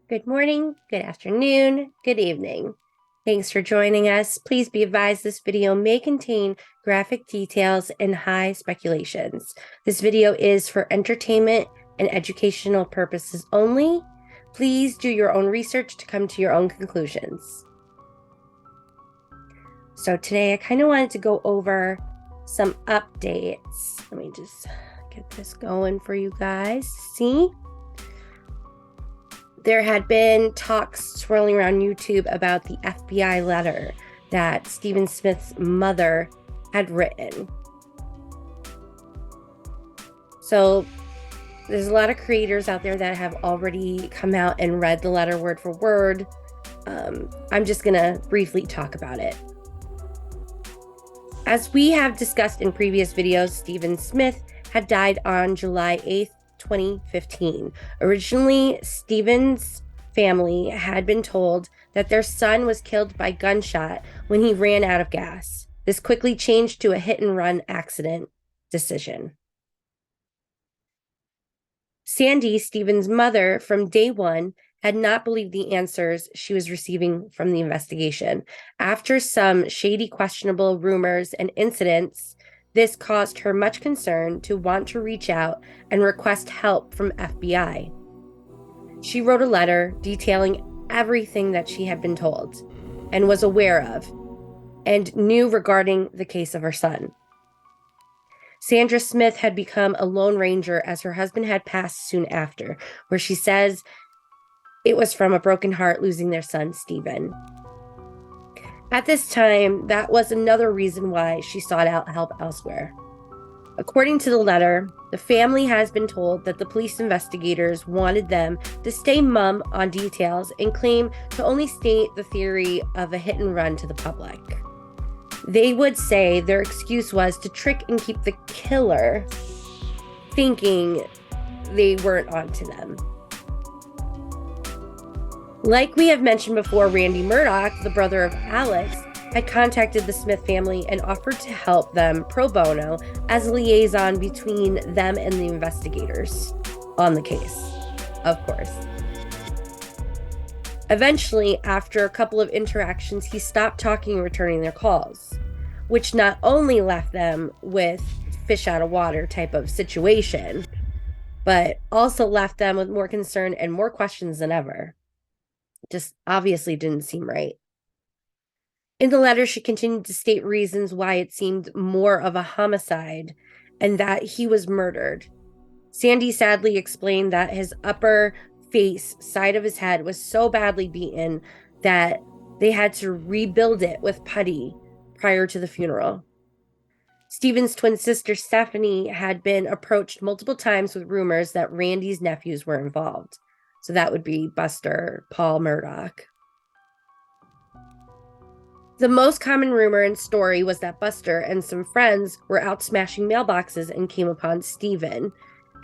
good morning, good afternoon, good evening. Thanks for joining us. Please be advised this video may contain graphic details and high speculations. This video is for entertainment and educational purposes only. Please do your own research to come to your own conclusions. So today I kind of wanted to go over some updates. Let me just get this going for you guys. See? There had been talks swirling around YouTube about the FBI letter that Stephen Smith's mother had written. So there's a lot of creators out there that have already come out and read the letter word for word. I'm just going to briefly talk about it. As we have discussed in previous videos, Stephen Smith had died on July 8th, 2015. Originally, Stephen's family had been told that their son was killed by gunshot when he ran out of gas. This quickly changed to a hit-and-run accident decision. Sandy, Stephen's mother, from day one, had not believed the answers she was receiving from the investigation. After some shady, questionable rumors and incidents, this caused her much concern to want to reach out and request help from FBI. She wrote a letter detailing everything that she had been told and was aware of and knew regarding the case of her son. Sandra Smith had become a lone ranger as her husband had passed soon after, where she says it was from a broken heart losing their son, Stephen. At this time, that was another reason why she sought out help elsewhere. According to the letter, the family has been told that the police investigators wanted them to stay mum on details and claim to only state the theory of a hit and run to the public. They would say their excuse was to trick and keep the killer thinking they weren't onto them. Like we have mentioned before, Randy Murdaugh, the brother of Alex, had contacted the Smith family and offered to help them pro bono as a liaison between them and the investigators on the case, of course. Eventually, after a couple of interactions, he stopped talking and returning their calls, which not only left them with fish out of water type of situation, but also left them with more concern and more questions than ever. Just obviously didn't seem right. In the letter, she continued to state reasons why it seemed more of a homicide and that he was murdered. Sandy sadly explained that his upper face side of his head was so badly beaten that they had to rebuild it with putty prior to the funeral. Stephen's twin sister, Stephanie, had been approached multiple times with rumors that Randy's nephews were involved. So that would be Buster, Paul Murdaugh. The most common rumor and story was that Buster and some friends were out smashing mailboxes and came upon Stephen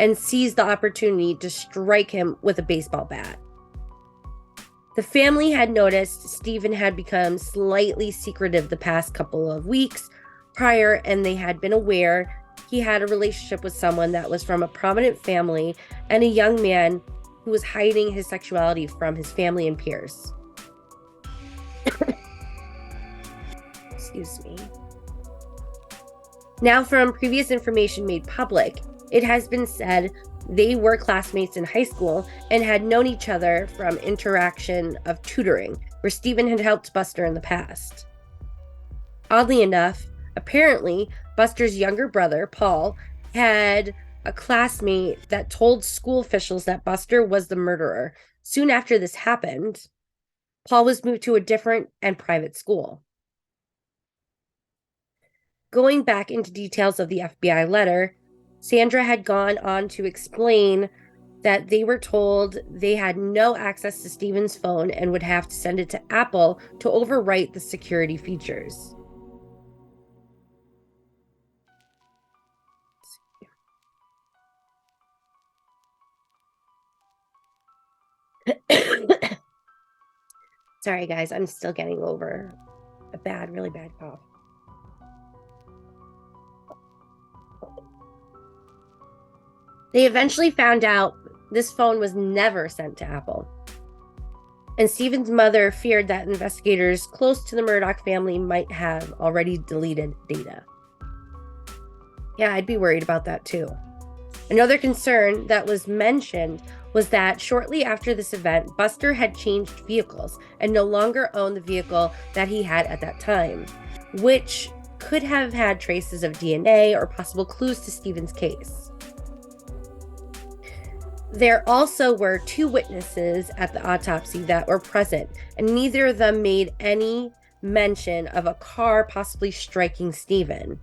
and seized the opportunity to strike him with a baseball bat. The family had noticed Stephen had become slightly secretive the past couple of weeks prior, and they had been aware he had a relationship with someone that was from a prominent family and a young man who was hiding his sexuality from his family and peers. Excuse me. Now, from previous information made public, it has been said they were classmates in high school and had known each other from interaction of tutoring, where Stephen had helped Buster in the past. Oddly enough, apparently, Buster's younger brother, Paul, had a classmate that told school officials that Buster was the murderer. Soon after this happened, Paul was moved to a different and private school. Going back into details of the FBI letter, Sandra had gone on to explain that they were told they had no access to Stephen's phone and would have to send it to Apple to overwrite the security features. Sorry, guys, I'm still getting over a really bad cough. They eventually found out this phone was never sent to Apple. And Stephen's mother feared that investigators close to the Murdaugh family might have already deleted data. Yeah, I'd be worried about that too. Another concern that was mentioned was that shortly after this event, Buster had changed vehicles and no longer owned the vehicle that he had at that time, which could have had traces of DNA or possible clues to Stephen's case. There also were 2 witnesses at the autopsy that were present, and neither of them made any mention of a car possibly striking Stephen.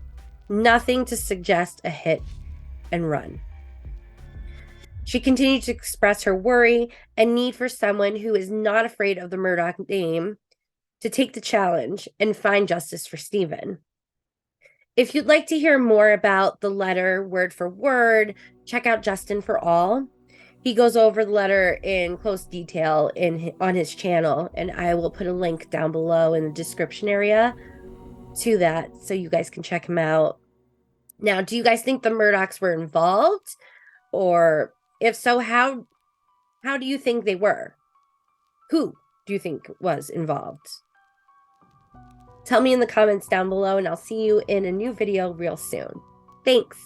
Nothing to suggest a hit and run. She continued to express her worry and need for someone who is not afraid of the Murdaugh name to take the challenge and find justice for Stephen. If you'd like to hear more about the letter word for word, check out Justin for All. He goes over the letter in close detail on his channel, and I will put a link down below in the description area to that so you guys can check him out. Now, do you guys think the Murdaughs were involved? Or if so, how do you think they were? Who do you think was involved? Tell me in the comments down below, and I'll see you in a new video real soon. Thanks.